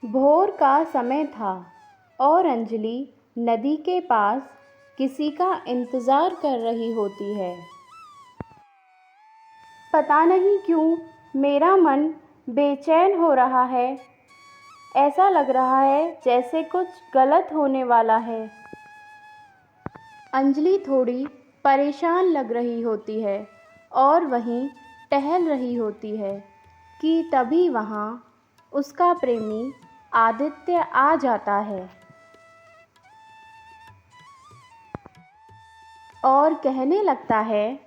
भोर का समय था और अंजलि नदी के पास किसी का इंतज़ार कर रही होती है। पता नहीं क्यों मेरा मन बेचैन हो रहा है। ऐसा लग रहा है जैसे कुछ गलत होने वाला है। अंजलि थोड़ी परेशान लग रही होती है और वहीं टहल रही होती है कि तभी वहाँ उसका प्रेमी आदित्य आ जाता है और कहने लगता है,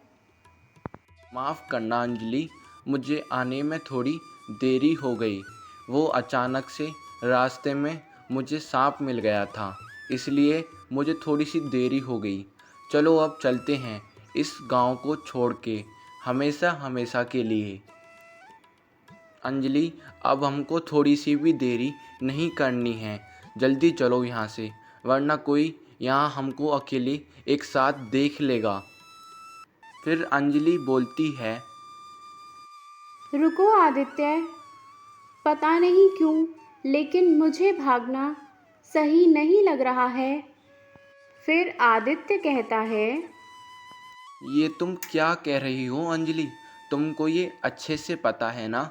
माफ़ करना अंजलि, मुझे आने में थोड़ी देरी हो गई। वो अचानक से रास्ते में मुझे सांप मिल गया था, इसलिए मुझे थोड़ी सी देरी हो गई। चलो अब चलते हैं इस गांव को छोड़ के, हमेशा हमेशा के लिए। अंजलि, अब हमको थोड़ी सी भी देरी नहीं करनी है। जल्दी चलो यहाँ से, वरना कोई यहाँ हमको अकेले एक साथ देख लेगा। फिर अंजलि बोलती है, रुको आदित्य, पता नहीं क्यों लेकिन मुझे भागना सही नहीं लग रहा है। फिर आदित्य कहता है, ये तुम क्या कह रही हो अंजलि? तुमको ये अच्छे से पता है ना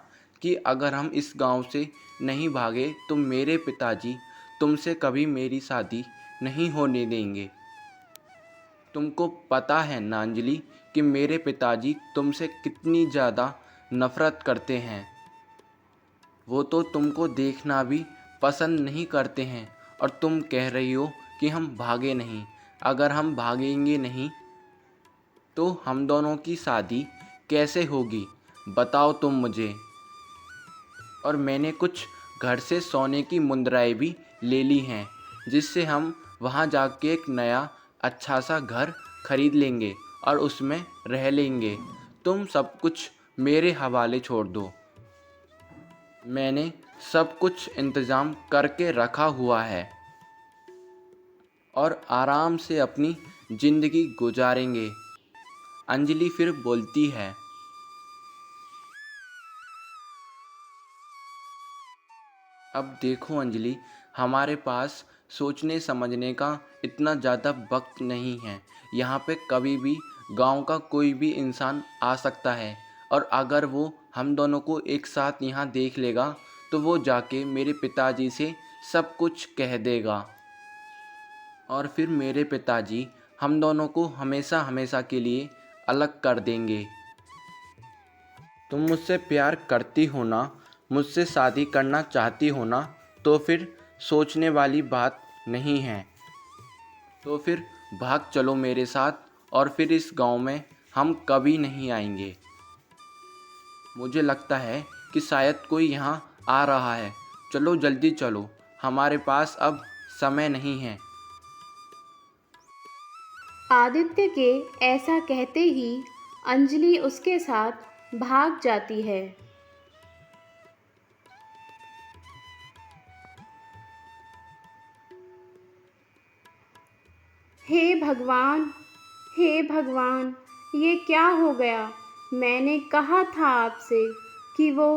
कि अगर हम इस गांव से नहीं भागे तो मेरे पिताजी तुमसे कभी मेरी शादी नहीं होने देंगे। तुमको पता है ना अंजलि कि मेरे पिताजी तुमसे कितनी ज़्यादा नफ़रत करते हैं। वो तो तुमको देखना भी पसंद नहीं करते हैं और तुम कह रही हो कि हम भागे नहीं। अगर हम भागेंगे नहीं तो हम दोनों की शादी कैसे होगी, बताओ तुम मुझे। और मैंने कुछ घर से सोने की मुद्राएं भी ले ली हैं, जिससे हम वहाँ जाके एक नया अच्छा सा घर खरीद लेंगे और उसमें रह लेंगे। तुम सब कुछ मेरे हवाले छोड़ दो। मैंने सब कुछ इंतज़ाम करके रखा हुआ है और आराम से अपनी ज़िंदगी गुजारेंगे। अंजलि फिर बोलती है, अब देखो अंजलि, हमारे पास सोचने समझने का इतना ज़्यादा वक्त नहीं है। यहाँ पे कभी भी गांव का कोई भी इंसान आ सकता है और अगर वो हम दोनों को एक साथ यहाँ देख लेगा तो वो जाके मेरे पिताजी से सब कुछ कह देगा और फिर मेरे पिताजी हम दोनों को हमेशा हमेशा के लिए अलग कर देंगे। तुम मुझसे प्यार करती हो ना, मुझसे शादी करना चाहती हो ना, तो फिर सोचने वाली बात नहीं है। तो फिर भाग चलो मेरे साथ और फिर इस गांव में हम कभी नहीं आएंगे। मुझे लगता है कि शायद कोई यहाँ आ रहा है। चलो जल्दी चलो, हमारे पास अब समय नहीं है। आदित्य के ऐसा कहते ही अंजलि उसके साथ भाग जाती है। हे भगवान, हे भगवान, ये क्या हो गया? मैंने कहा था आपसे कि वो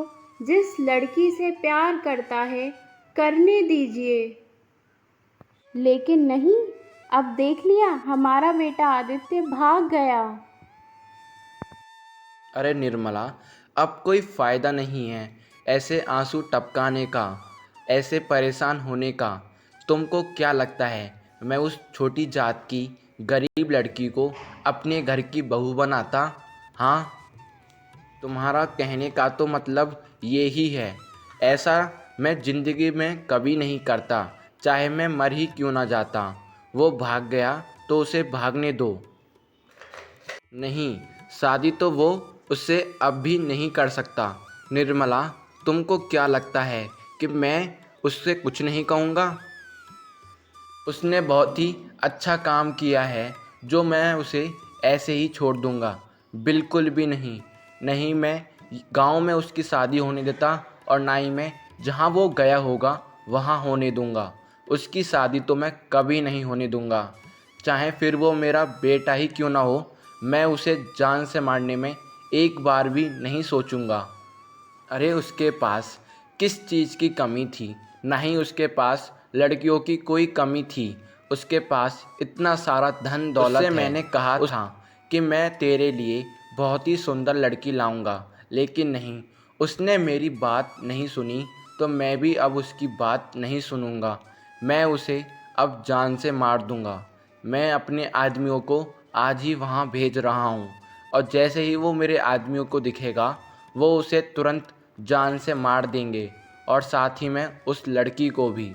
जिस लड़की से प्यार करता है करने दीजिए, लेकिन नहीं। अब देख लिया, हमारा बेटा आदित्य भाग गया। अरे निर्मला, अब कोई फ़ायदा नहीं है ऐसे आंसू टपकाने का, ऐसे परेशान होने का। तुमको क्या लगता है मैं उस छोटी जात की गरीब लड़की को अपने घर की बहू बनाता? हाँ, तुम्हारा कहने का तो मतलब ये ही है। ऐसा मैं ज़िंदगी में कभी नहीं करता, चाहे मैं मर ही क्यों ना जाता। वो भाग गया तो उसे भागने दो। नहीं, शादी तो वो उससे अब भी नहीं कर सकता। निर्मला, तुमको क्या लगता है कि मैं उससे कुछ नहीं कहूँगा? उसने बहुत ही अच्छा काम किया है जो मैं उसे ऐसे ही छोड़ दूँगा। बिल्कुल भी नहीं। नहीं मैं गांव में उसकी शादी होने देता और ना ही मैं जहाँ वो गया होगा वहाँ होने दूँगा। उसकी शादी तो मैं कभी नहीं होने दूँगा। चाहे फिर वो मेरा बेटा ही क्यों ना हो, मैं उसे जान से मारने में एक बार भी नहीं सोचूंगा। अरे उसके पास किस चीज़ की कमी थी ना ही उसके पास लड़कियों की कोई कमी थी। उसके पास इतना सारा धन दौलत है। मैंने कहा था कि मैं तेरे लिए बहुत ही सुंदर लड़की लाऊंगा, लेकिन नहीं, उसने मेरी बात नहीं सुनी, तो मैं भी अब उसकी बात नहीं सुनूंगा। मैं उसे अब जान से मार दूंगा। मैं अपने आदमियों को आज ही वहाँ भेज रहा हूँ, और जैसे ही वो मेरे आदमियों को दिखेगा, वो उसे तुरंत जान से मार देंगे, और साथ ही में उस लड़की को भी।